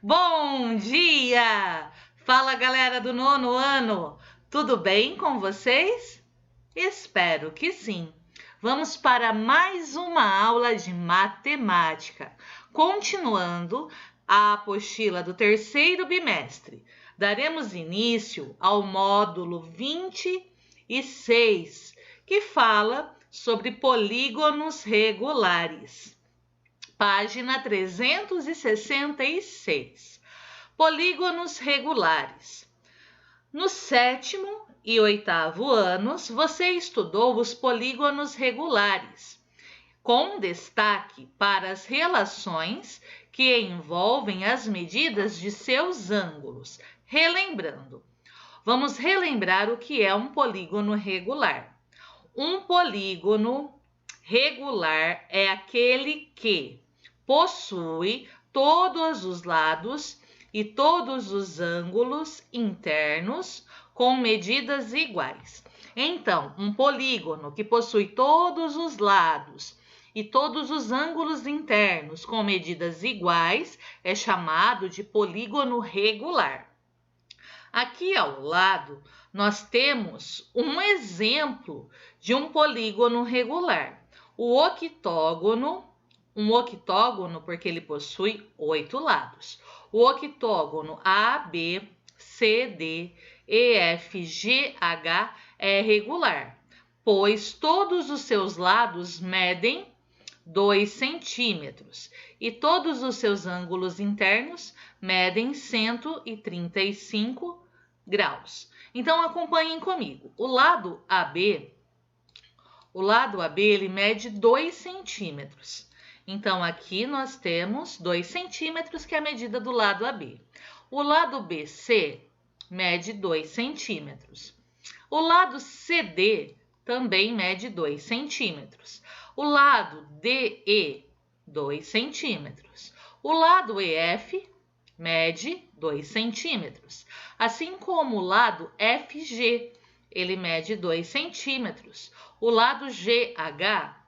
Bom dia! Fala, galera do nono ano! Tudo bem com vocês? Espero que sim. Vamos para mais uma aula de matemática, continuando a apostila do terceiro bimestre. Daremos início ao módulo 26, que fala sobre polígonos regulares. Página 366. Polígonos regulares. No sétimo e oitavo anos, você estudou os polígonos regulares, com destaque para as relações que envolvem as medidas de seus ângulos. Relembrando, vamos relembrar o que é um polígono regular. Um polígono regular é aquele que possui todos os lados e todos os ângulos internos com medidas iguais. Então, um polígono que possui todos os lados e todos os ângulos internos com medidas iguais é chamado de polígono regular. Aqui ao lado, nós temos um exemplo de um polígono regular. O octógono, um octógono porque ele possui 8 lados. O octógono ABCD, EFGH é regular, pois todos os seus lados medem 2 centímetros e todos os seus ângulos internos medem 135 graus. Então, acompanhem comigo. O lado AB ele mede 2 centímetros. Então, aqui nós temos 2 centímetros, que é a medida do lado AB. O lado BC mede 2 centímetros. O lado CD também mede 2 centímetros. O lado DE, 2 centímetros. O lado EF mede 2 centímetros. Assim como o lado FG, ele mede 2 centímetros. O lado GH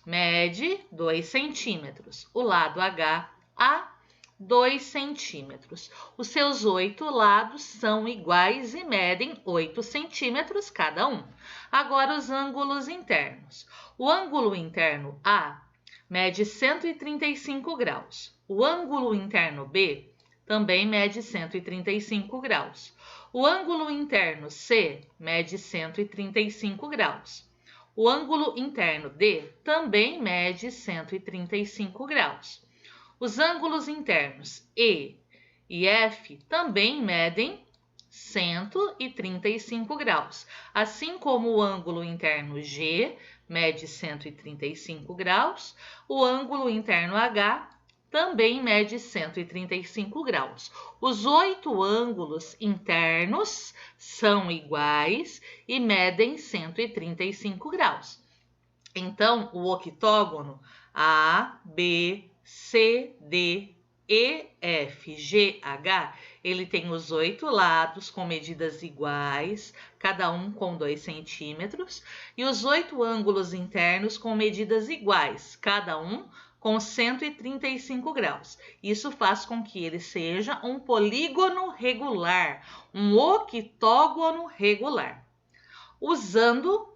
mede 2 centímetros. O lado HA, 2 centímetros. Os seus 8 lados são iguais e medem 8 centímetros cada um. Agora, os ângulos internos. O ângulo interno A mede 135 graus. O ângulo interno B também mede 135 graus. O ângulo interno C mede 135 graus. O ângulo interno D também mede 135 graus. Os ângulos internos E e F também medem 135 graus, assim como o ângulo interno G mede 135 graus, o ângulo interno H também mede 135 graus. Os 8 ângulos internos são iguais e medem 135 graus. Então, o octógono A, B, C, D, E, F, G, H, ele tem os 8 lados com medidas iguais, cada um com 2 centímetros, e os 8 ângulos internos com medidas iguais, cada um com 135 graus. Isso faz com que ele seja um polígono regular, um octógono regular. Usando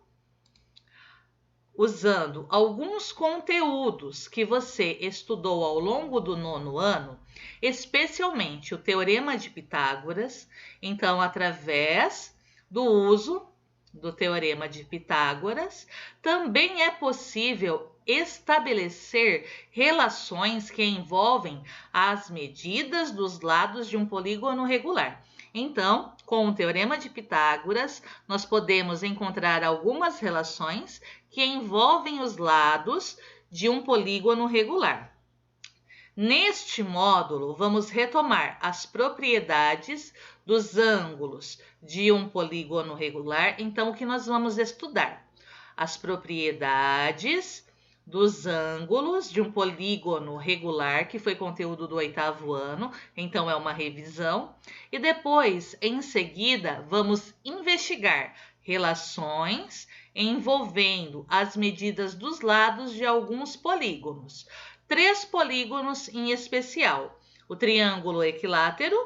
alguns conteúdos que você estudou ao longo do nono ano, especialmente o Teorema de Pitágoras, então, através do uso do Teorema de Pitágoras, também é possível estabelecer relações que envolvem as medidas dos lados de um polígono regular. Então, com o Teorema de Pitágoras, nós podemos encontrar algumas relações que envolvem os lados de um polígono regular. Neste módulo, vamos retomar as propriedades dos ângulos de um polígono regular. Então, o que nós vamos estudar? As propriedades dos ângulos de um polígono regular, que foi conteúdo do 8º ano, então é uma revisão. E depois, em seguida, vamos investigar relações envolvendo as medidas dos lados de alguns polígonos. 3 polígonos em especial: o triângulo equilátero,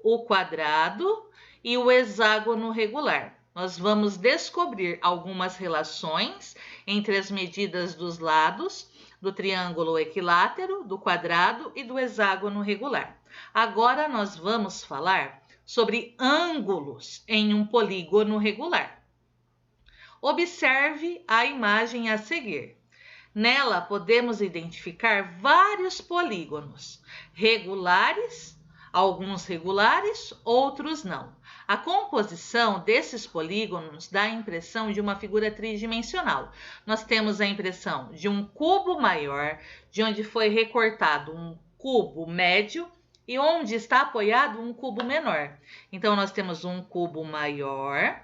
o quadrado e o hexágono regular. Nós vamos descobrir algumas relações entre as medidas dos lados do triângulo equilátero, do quadrado e do hexágono regular. Agora nós vamos falar sobre ângulos em um polígono regular. Observe a imagem a seguir. Nela podemos identificar vários polígonos, regulares, alguns regulares, outros não. A composição desses polígonos dá a impressão de uma figura tridimensional. Nós temos a impressão de um cubo maior, de onde foi recortado um cubo médio e onde está apoiado um cubo menor. Então, nós temos um cubo maior,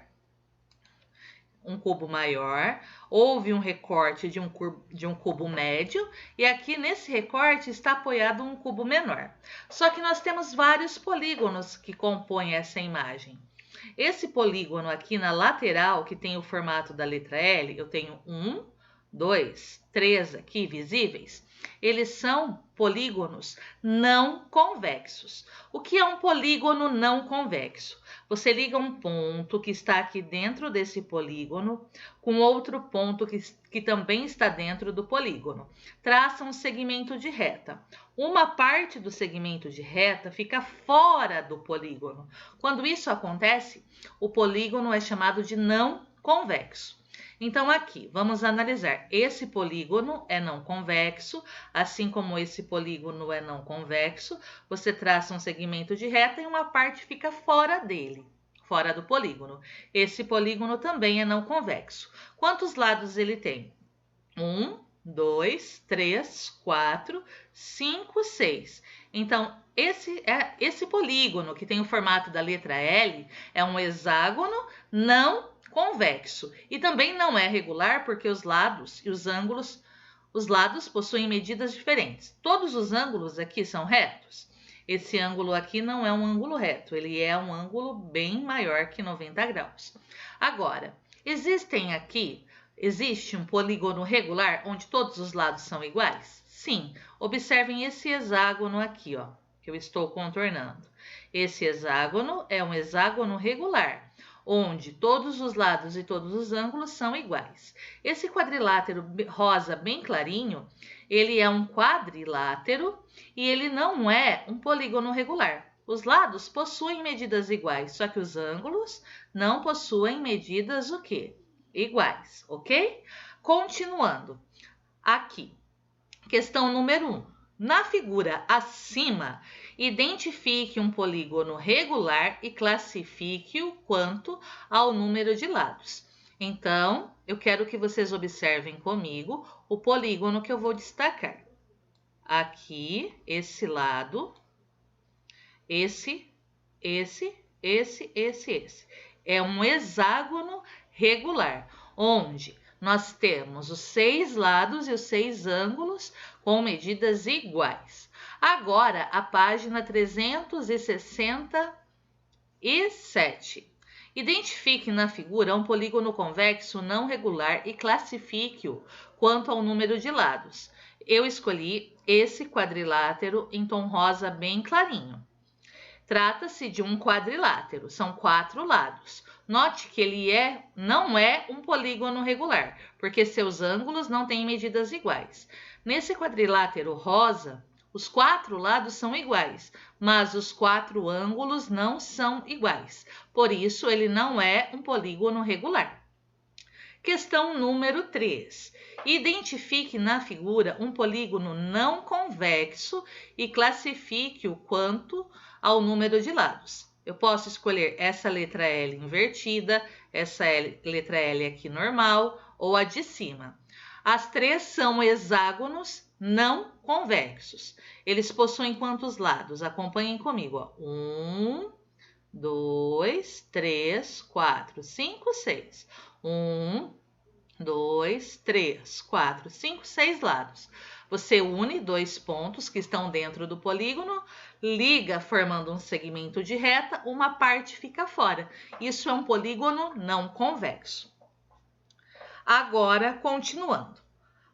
houve um recorte de um cubo médio e aqui nesse recorte está apoiado um cubo menor. Só que nós temos vários polígonos que compõem essa imagem. Esse polígono aqui na lateral, que tem o formato da letra L, eu tenho 1, 2, 3 aqui visíveis. Eles são polígonos não convexos. O que é um polígono não convexo? Você liga um ponto que está aqui dentro desse polígono com outro ponto que também está dentro do polígono. Traça um segmento de reta. Uma parte do segmento de reta fica fora do polígono. Quando isso acontece, o polígono é chamado de não convexo. Então, aqui, vamos analisar. Esse polígono é não convexo, assim como esse polígono é não convexo. Você traça um segmento de reta e uma parte fica fora dele, fora do polígono. Esse polígono também é não convexo. Quantos lados ele tem? 1, 2, 3, 4, 5, 6. Então, esse polígono que tem o formato da letra L é um hexágono não convexo e também não é regular porque os lados e os lados possuem medidas diferentes. Todos os ângulos aqui são retos. Esse ângulo aqui não é um ângulo reto, ele é um ângulo bem maior que 90 graus. Agora, existe um polígono regular onde todos os lados são iguais? Sim, observem esse hexágono aqui, ó, que eu estou contornando. Esse hexágono é um hexágono regular, onde todos os lados e todos os ângulos são iguais. Esse quadrilátero rosa bem clarinho, ele é um quadrilátero e ele não é um polígono regular. Os lados possuem medidas iguais, só que os ângulos não possuem medidas o quê? Iguais, ok? Continuando, aqui, questão número 1. Na figura acima, identifique um polígono regular e classifique-o quanto ao número de lados. Então, eu quero que vocês observem comigo o polígono que eu vou destacar. Aqui, esse lado, esse. É um hexágono regular, onde nós temos os 6 lados e os 6 ângulos com medidas iguais. Agora, a página 367. Identifique na figura um polígono convexo não regular e classifique-o quanto ao número de lados. Eu escolhi esse quadrilátero em tom rosa bem clarinho. Trata-se de um quadrilátero, são 4 lados. Note que ele não é um polígono regular, porque seus ângulos não têm medidas iguais. Nesse quadrilátero rosa, os 4 lados são iguais, mas os 4 ângulos não são iguais. Por isso, ele não é um polígono regular. Questão número 3. Identifique na figura um polígono não convexo e classifique-o quanto ao número de lados. Eu posso escolher essa letra L invertida, essa letra L aqui normal ou a de cima. As 3 são hexágonos não convexos. Eles possuem quantos lados? Acompanhem comigo. Ó. 1, 2, 3, 4, 5, 6. 1, 2, 3, 4, 5, 6 lados. Você une 2 pontos que estão dentro do polígono, liga formando um segmento de reta, uma parte fica fora. Isso é um polígono não convexo. Agora, continuando.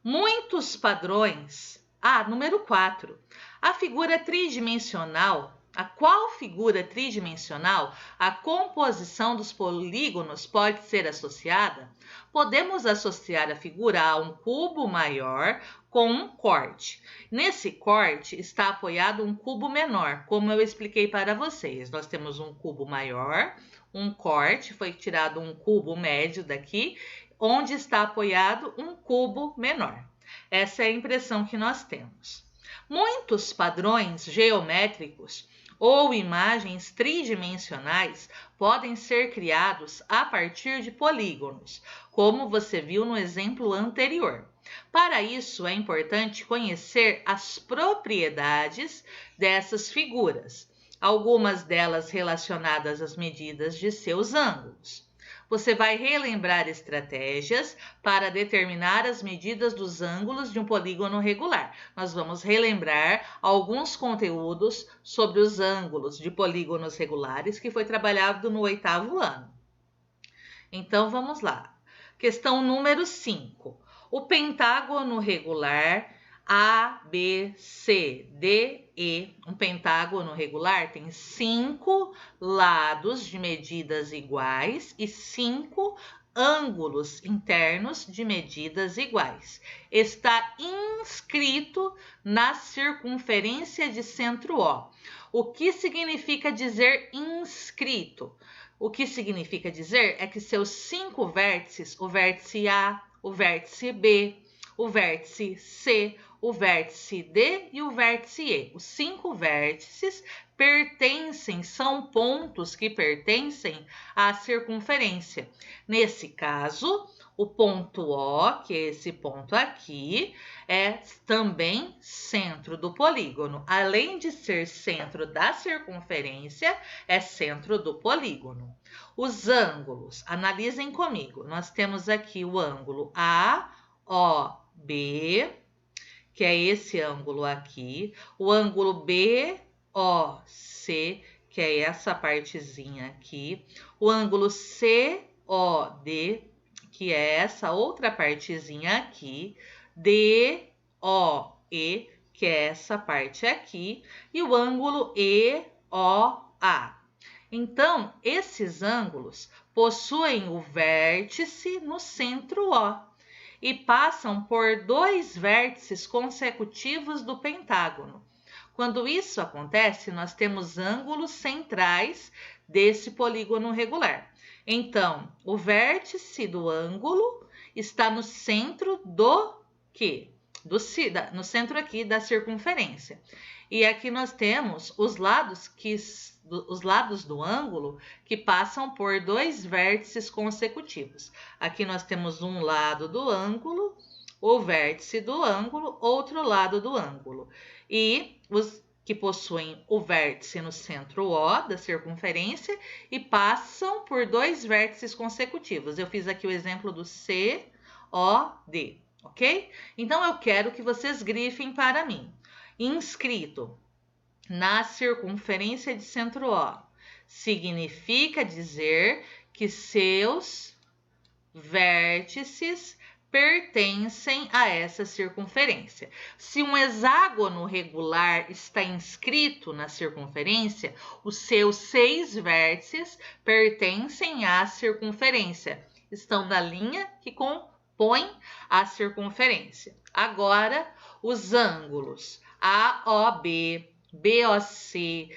Muitos padrões Número 4. A figura tridimensional. A qual figura tridimensional a composição dos polígonos pode ser associada? Podemos associar a figura a um cubo maior com um corte. Nesse corte está apoiado um cubo menor, como eu expliquei para vocês. Nós temos um cubo maior, um corte, foi tirado um cubo médio daqui, onde está apoiado um cubo menor. Essa é a impressão que nós temos. Muitos padrões geométricos ou imagens tridimensionais podem ser criados a partir de polígonos, como você viu no exemplo anterior. Para isso, é importante conhecer as propriedades dessas figuras, algumas delas relacionadas às medidas de seus ângulos. Você vai relembrar estratégias para determinar as medidas dos ângulos de um polígono regular. Nós vamos relembrar alguns conteúdos sobre os ângulos de polígonos regulares que foi trabalhado no 8º ano. Então, vamos lá. Questão número 5. O pentágono regular ABCDE, um pentágono regular tem 5 lados de medidas iguais e 5 ângulos internos de medidas iguais. Está inscrito na circunferência de centro O. O que significa dizer inscrito? O que significa dizer é que seus 5 vértices, o vértice A, o vértice B, o vértice C, o vértice D e o vértice E. Os 5 vértices são pontos que pertencem à circunferência. Nesse caso, o ponto O, que é esse ponto aqui, é também centro do polígono. Além de ser centro da circunferência, é centro do polígono. Os analisem comigo. Nós temos aqui o ângulo AOB, que é esse ângulo aqui, o ângulo BOC, que é essa partezinha aqui, o ângulo COD, que é essa outra partezinha aqui, DOE, que é essa parte aqui, e o ângulo EOA. Então, esses ângulos possuem o vértice no centro O e passam por 2 vértices consecutivos do pentágono. Quando isso acontece, nós temos ângulos centrais desse polígono regular. Então, o vértice do ângulo está no centro do quê? No centro aqui da circunferência. E aqui nós temos os lados do ângulo que passam por 2 vértices consecutivos. Aqui nós temos um lado do ângulo, o vértice do ângulo, outro lado do ângulo. E os que possuem o vértice no centro O da circunferência e passam por 2 vértices consecutivos. Eu fiz aqui o exemplo do COD, ok? Então, eu quero que vocês grifem para mim. Inscrito na circunferência de centro O significa dizer que seus vértices pertencem a essa circunferência. Se um hexágono regular está inscrito na circunferência, os seus 6 vértices pertencem à circunferência. Estão na linha que compõe a circunferência. Agora, os ângulos AOB, BOC,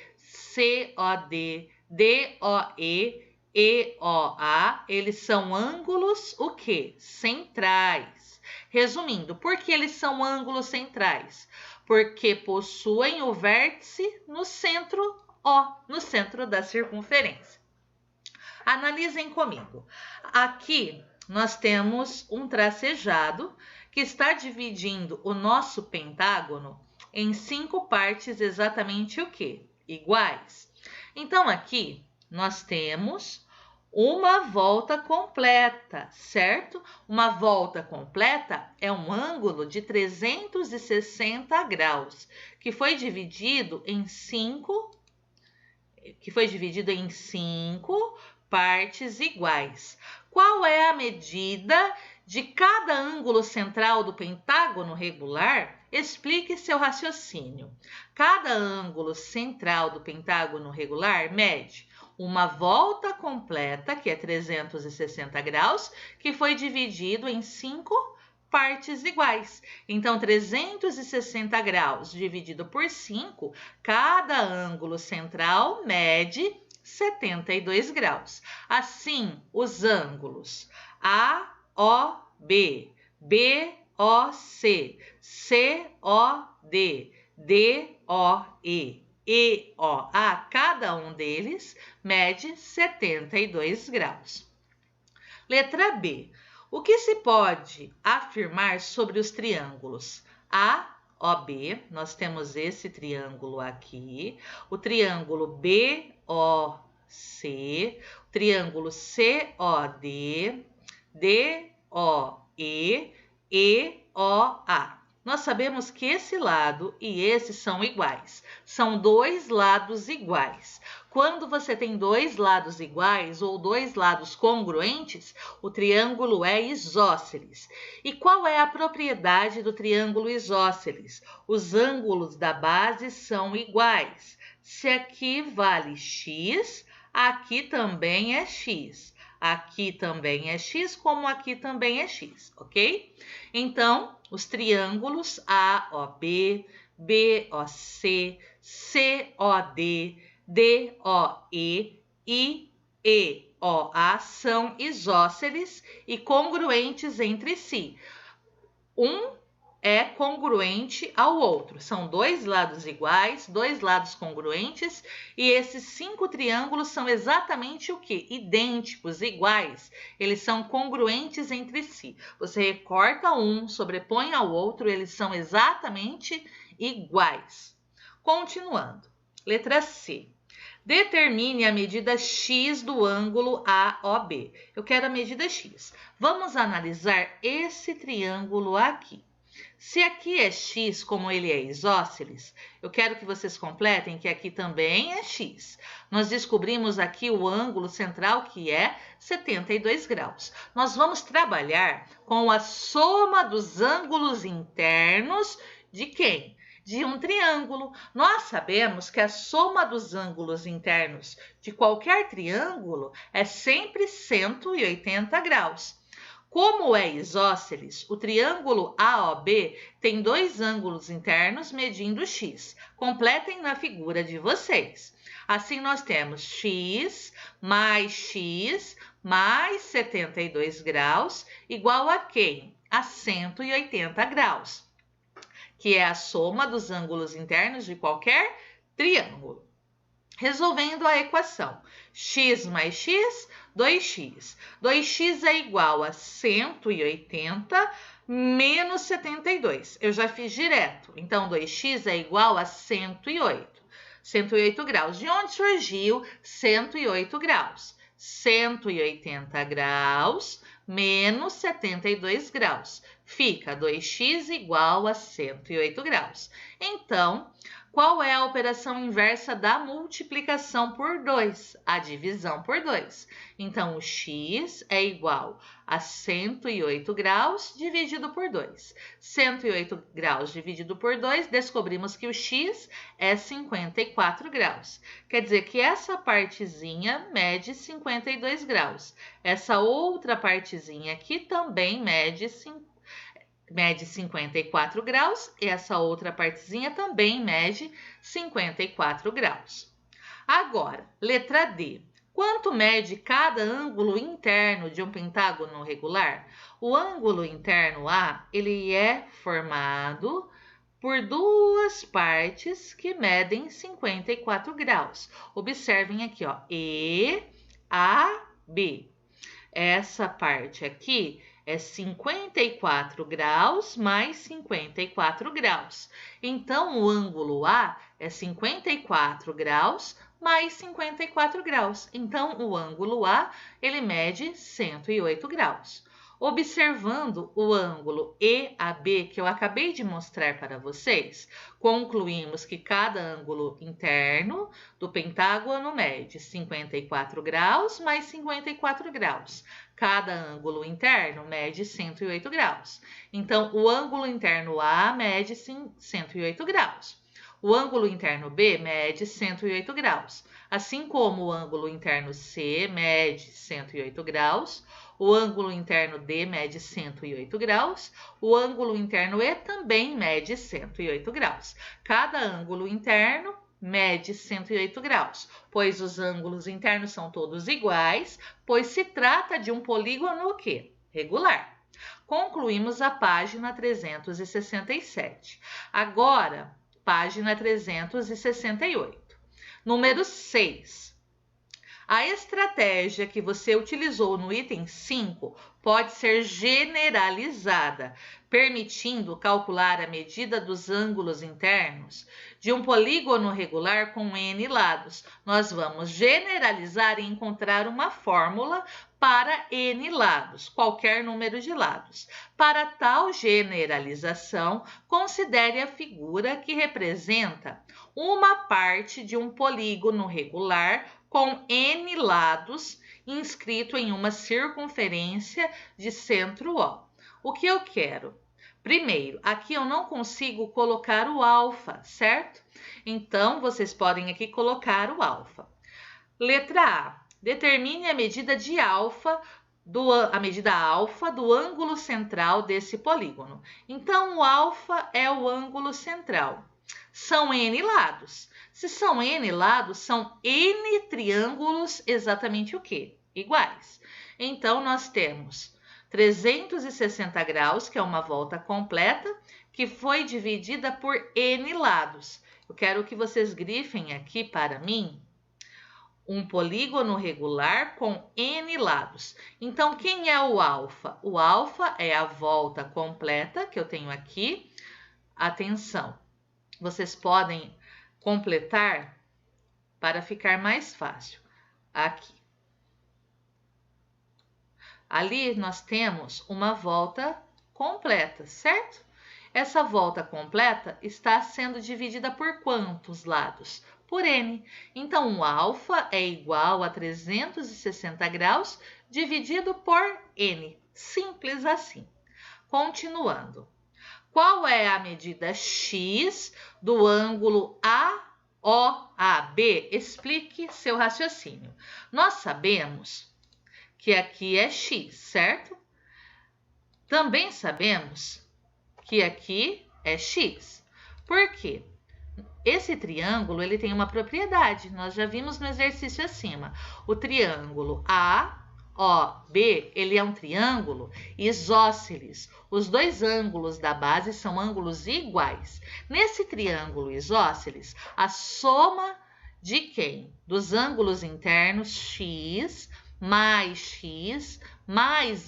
COD, DOE, EOA, eles são ângulos o quê? Centrais. Resumindo, por que eles são ângulos centrais? Porque possuem o vértice no centro O, no centro da circunferência. Analisem comigo. Aqui nós temos um tracejado que está dividindo o nosso pentágono em 5 partes exatamente o quê? Iguais. Então, aqui nós temos uma volta completa, certo? Uma volta completa é um ângulo de 360 graus, que foi dividido em 5 partes iguais. Qual é a medida de cada ângulo central do pentágono regular Explique seu raciocínio. Cada ângulo central do pentágono regular mede uma volta completa, que é 360 graus, que foi dividido em 5 partes iguais. Então, 360 graus dividido por 5, cada ângulo central mede 72 graus. Assim, os ângulos AOB, BOC, COD, DOE, EOA, cada um deles mede 72 graus. Letra B. O que se pode afirmar sobre os triângulos AOB? Nós temos esse triângulo aqui, o triângulo BOC, o triângulo COD, DOE, EOA. Nós sabemos que esse lado e esse são iguais. São dois lados iguais. Quando você tem dois lados iguais ou dois lados congruentes, o triângulo é isósceles. E qual é a propriedade do triângulo isósceles? Os ângulos da base são iguais. Se aqui vale x, aqui também é x. Aqui também é x, como aqui também é x, ok? Então, os triângulos AOB, BOC, COD, DOE e EOA são isósceles e congruentes entre si. Um é congruente ao outro. São dois lados iguais, dois lados congruentes, e esses 5 triângulos são exatamente o quê? Idênticos, iguais. Eles são congruentes entre si. Você recorta um, sobrepõe ao outro, eles são exatamente iguais. Continuando. Letra C. Determine a medida x do ângulo AOB. Eu quero a medida x. Vamos analisar esse triângulo aqui. Se aqui é x, como ele é isósceles, eu quero que vocês completem que aqui também é x. Nós descobrimos aqui o ângulo central, que é 72 graus. Nós vamos trabalhar com a soma dos ângulos internos de quem? De um triângulo. Nós sabemos que a soma dos ângulos internos de qualquer triângulo é sempre 180 graus. Como é isósceles, o triângulo AOB tem dois ângulos internos medindo x. Completem na figura de vocês. Assim, nós temos x mais 72 graus igual a quem? A 180 graus, que é a soma dos ângulos internos de qualquer triângulo. Resolvendo a equação, x mais x, 2x. 2x é igual a 180 menos 72. Eu já fiz direto, então 2x é igual a 108. 108 graus. De onde surgiu 108 graus? 180 graus menos 72 graus. Fica 2x igual a 108 graus. Então, qual é a operação inversa da multiplicação por 2? A divisão por 2. Então, o x é igual a 108 graus dividido por 2. 108 graus dividido por 2, descobrimos que o x é 54 graus. Quer dizer que essa partezinha mede 52 graus. Essa outra partezinha aqui também mede 54 graus, e essa outra partezinha também mede 54 graus. Agora, letra D. Quanto mede cada ângulo interno de um pentágono regular? O ângulo interno A, ele é formado por duas partes que medem 54 graus. Observem aqui, ó, E, A, B. Essa parte aqui é 54 graus mais 54 graus. Então, o ângulo A é 54 graus mais 54 graus. Então, o ângulo A, ele mede 108 graus. Observando o ângulo EAB que eu acabei de mostrar para vocês, concluímos que cada ângulo interno do pentágono mede 54 graus mais 54 graus. Cada ângulo interno mede 108 graus. Então, o ângulo interno A mede 108 graus. O ângulo interno B mede 108 graus, assim como o ângulo interno C mede 108 graus, o ângulo interno D mede 108 graus, o ângulo interno E também mede 108 graus. Cada ângulo interno mede 108 graus, pois os ângulos internos são todos iguais, pois se trata de um polígono o quê? Regular. Concluímos a página 367. Agora, página 368. Número 6. A estratégia que você utilizou no item 5 pode ser generalizada, permitindo calcular a medida dos ângulos internos de um polígono regular com N lados. Nós vamos generalizar e encontrar uma fórmula para N lados, qualquer número de lados. Para tal generalização, considere a figura que representa uma parte de um polígono regular com N lados inscrito em uma circunferência de centro O. O que eu quero? Primeiro, aqui eu não consigo colocar o alfa, certo? Então, vocês podem aqui colocar o alfa. Letra A. Determine a medida de alfa, a medida alfa do ângulo central desse polígono. Então, o alfa é o ângulo central. São N lados. Se são N lados, são N triângulos exatamente o quê? Iguais. Então, nós temos 360 graus, que é uma volta completa, que foi dividida por N lados. Eu quero que vocês grifem aqui para mim um polígono regular com N lados. Então, quem é o alfa? O alfa é a volta completa que eu tenho aqui. Atenção, vocês podem completar para ficar mais fácil. Aqui. Ali nós temos uma volta completa, certo? Essa volta completa está sendo dividida por quantos lados? Por N. Então, o alfa é igual a 360 graus dividido por N. Simples assim. Continuando. Qual é a medida X do ângulo AOAB? Explique seu raciocínio. Nós sabemos que aqui é X, certo? Também sabemos que aqui é X. Por quê? Esse triângulo ele tem uma propriedade, nós já vimos no exercício acima. O triângulo AOB, ele é um triângulo isósceles. Os dois ângulos da base são ângulos iguais. Nesse triângulo isósceles, a soma de quem? Dos ângulos internos x mais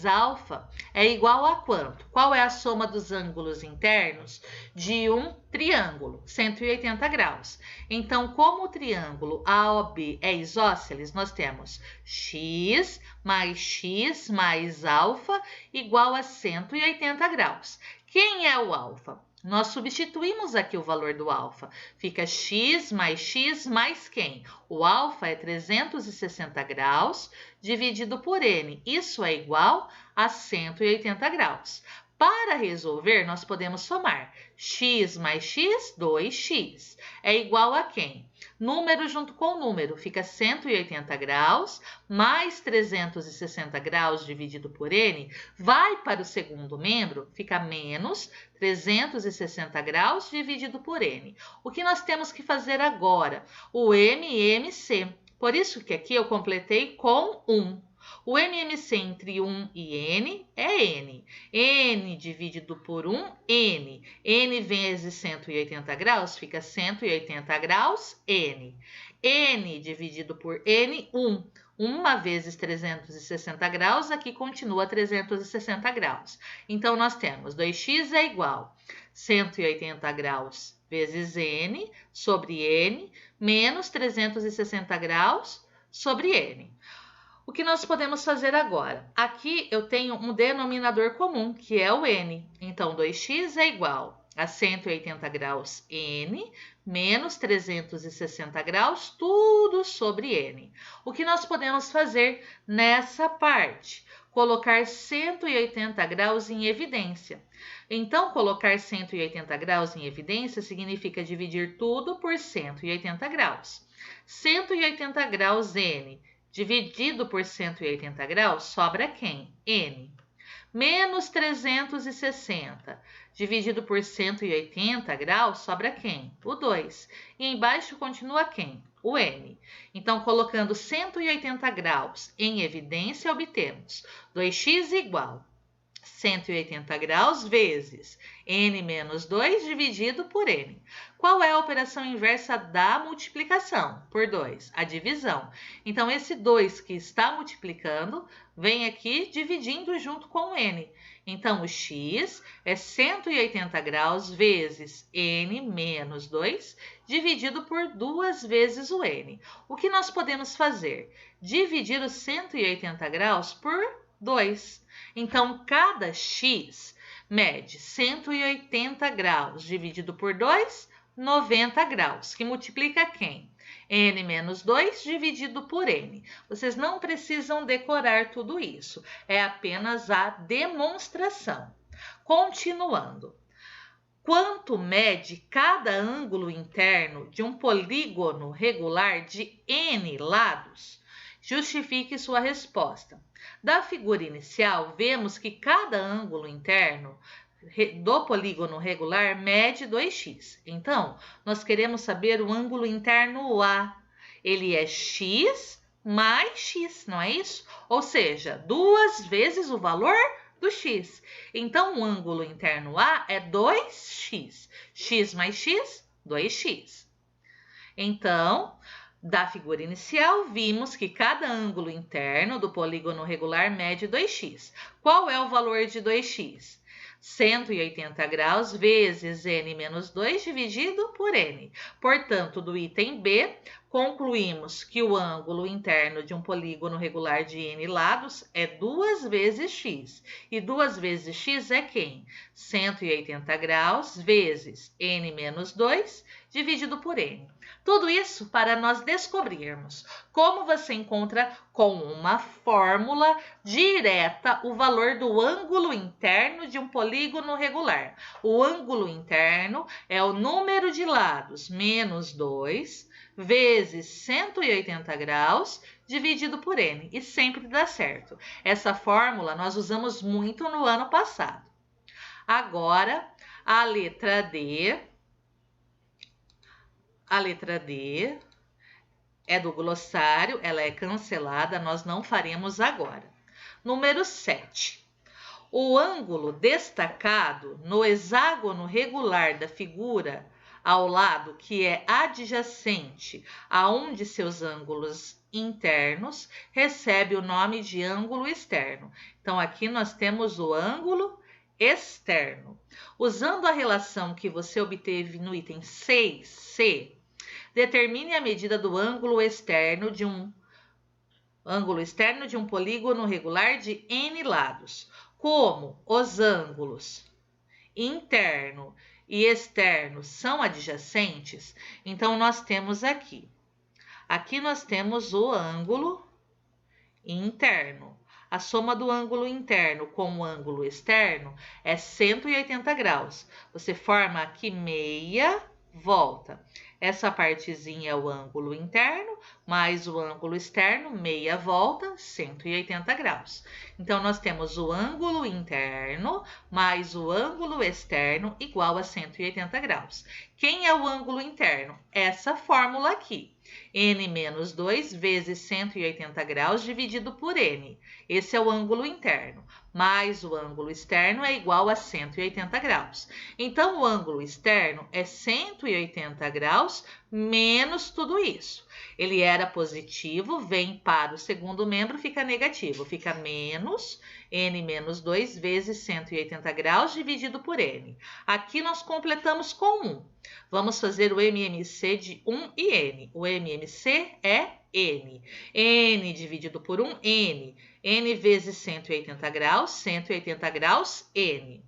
alfa é igual a quanto? Qual é a soma dos ângulos internos de um triângulo? 180 graus. Então, como o triângulo AOB é isósceles, nós temos x mais alfa igual a 180 graus. Quem é o alfa? Nós substituímos aqui o valor do alfa. Fica x mais quem? O alfa é 360 graus dividido por n. Isso é igual a 180 graus. Para resolver, nós podemos somar x mais x, 2x. É igual a quem? Número junto com número, fica 180 graus, mais 360 graus dividido por n, vai para o segundo membro, fica menos 360 graus dividido por n. O que nós temos que fazer agora? O MMC. Por isso que aqui eu completei com 1. O MMC entre 1 e n é n. N dividido por 1, n. N vezes 180 graus fica 180 graus, n. N dividido por n, 1. 1 vezes 360 graus, aqui continua 360 graus. Então, nós temos 2x é igual a 180 graus vezes n sobre n, menos 360 graus sobre n. O O que nós podemos fazer agora? Aqui eu tenho um denominador comum, que é o n. Então, 2x é igual a 180 graus n menos 360 graus, tudo sobre n. O que nós podemos fazer nessa parte? Colocar 180 graus em evidência. Então, colocar 180 graus em evidência significa dividir tudo por 180 graus. 180 graus n dividido por 180 graus, sobra quem? N. Menos 360 dividido por 180 graus, sobra quem? O 2. E embaixo continua quem? O N. Então, colocando 180 graus em evidência, obtemos 2x igual 180 graus vezes n menos 2 dividido por n. Qual é a operação inversa da multiplicação? Por 2, a divisão. Então, esse 2 que está multiplicando, vem aqui dividindo junto com o n. Então, o x é 180 graus vezes n menos 2, dividido por 2 vezes o n. O que nós podemos fazer? Dividir os 180 graus por 2. Então, cada x mede 180 graus dividido por 2, 90 graus, que multiplica quem? N menos 2 dividido por n. Vocês não precisam decorar tudo isso, é apenas a demonstração. Continuando. Quanto mede cada ângulo interno de um polígono regular de n lados? Justifique sua resposta. Da figura inicial, vemos que cada ângulo interno do polígono regular mede 2x. Então, nós queremos saber o ângulo interno A. Ele é x mais x, não é isso? Ou seja, 2 vezes o valor do x. Então, o ângulo interno A é 2x. X mais x, 2x. Então, da figura inicial, vimos que cada ângulo interno do polígono regular mede 2x. Qual é o valor de 2x? 180 graus vezes n menos 2 dividido por n. Portanto, do item B, concluímos que o ângulo interno de um polígono regular de n lados é 2 vezes x. E 2 vezes x é quem? 180 graus vezes n menos 2 dividido por n. Tudo isso para nós descobrirmos como você encontra com uma fórmula direta o valor do ângulo interno de um polígono regular. O ângulo interno é o número de lados menos 2 vezes 180 graus dividido por n. E sempre dá certo. Essa fórmula nós usamos muito no ano passado. Agora, a letra D. A letra D é do glossário, ela é cancelada, nós não faremos agora. Número 7. O ângulo destacado no hexágono regular da figura ao lado que é adjacente a um de seus ângulos internos recebe o nome de ângulo externo. Então, aqui nós temos o ângulo externo. Usando a relação que você obteve no item 6C, determine a medida do ângulo externo de um polígono regular de n lados. Como os ângulos interno e externo são adjacentes, então nós temos aqui. Aqui nós temos o ângulo interno. A soma do ângulo interno com o ângulo externo é 180 graus. Você forma aqui meia volta. Essa partezinha é o ângulo interno, mais o ângulo externo, meia volta, 180 graus. Então, nós temos o ângulo interno mais o ângulo externo igual a 180 graus. Quem é o ângulo interno? Essa fórmula aqui. N menos 2 vezes 180 graus dividido por N. Esse é o ângulo interno. Mais o ângulo externo é igual a 180 graus. Então, o ângulo externo é 180 graus menos tudo isso. Ele era positivo, vem para o segundo membro, fica negativo. Fica menos n menos 2 vezes 180 graus dividido por n. Aqui nós completamos com 1. Vamos fazer o MMC de 1 e n. O MMC é n. N dividido por 1, n. N vezes 180 graus, n.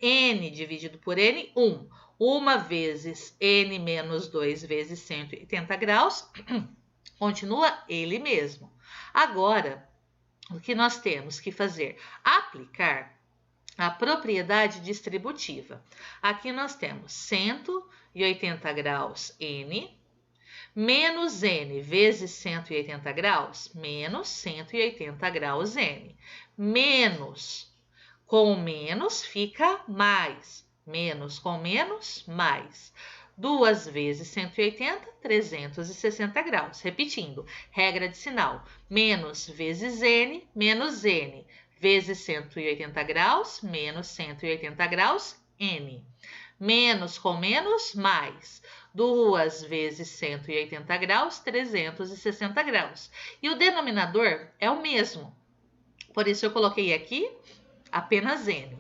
N dividido por n, 1. 1 vezes n menos 2 vezes 180 graus, continua ele mesmo. Agora, o que nós temos que fazer? Aplicar a propriedade distributiva. Aqui nós temos 180 graus n, menos n vezes 180 graus, menos 180 graus n. Menos com menos fica mais. Menos com menos, mais. 2 vezes 180, 360 graus. Repetindo, regra de sinal. Menos vezes n, menos n. Vezes 180 graus, menos 180 graus, n. Menos com menos, mais. 2 vezes 180 graus, 360 graus. E o denominador é o mesmo. Por isso, eu coloquei aqui apenas n.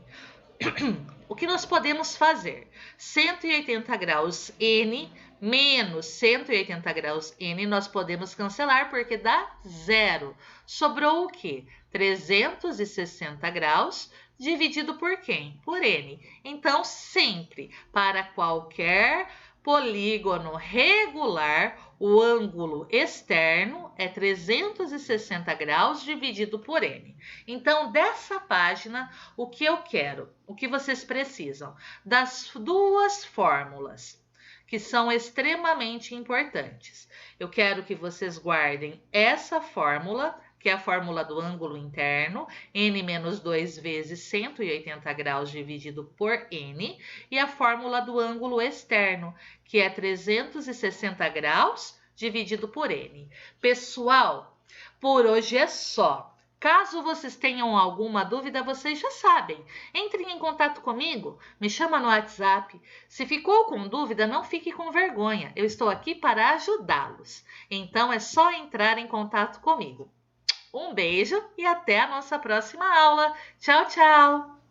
O que nós podemos fazer? 180 graus n menos 180 graus n, nós podemos cancelar porque dá zero. Sobrou o quê? 360 graus dividido por quem? Por n. Então, sempre, para qualquer polígono regular, o ângulo externo é 360 graus dividido por n. Então, dessa página, o que eu quero? O que vocês precisam? Das duas fórmulas, que são extremamente importantes. Eu quero que vocês guardem essa fórmula, que é a fórmula do ângulo interno, n menos 2 vezes 180 graus dividido por n, e a fórmula do ângulo externo, que é 360 graus dividido por n. Pessoal, por hoje é só. Caso vocês tenham alguma dúvida, vocês já sabem. Entrem em contato comigo, me chama no WhatsApp. Se ficou com dúvida, não fique com vergonha. Eu estou aqui para ajudá-los. Então, é só entrar em contato comigo. Um beijo e até a nossa próxima aula. Tchau, tchau!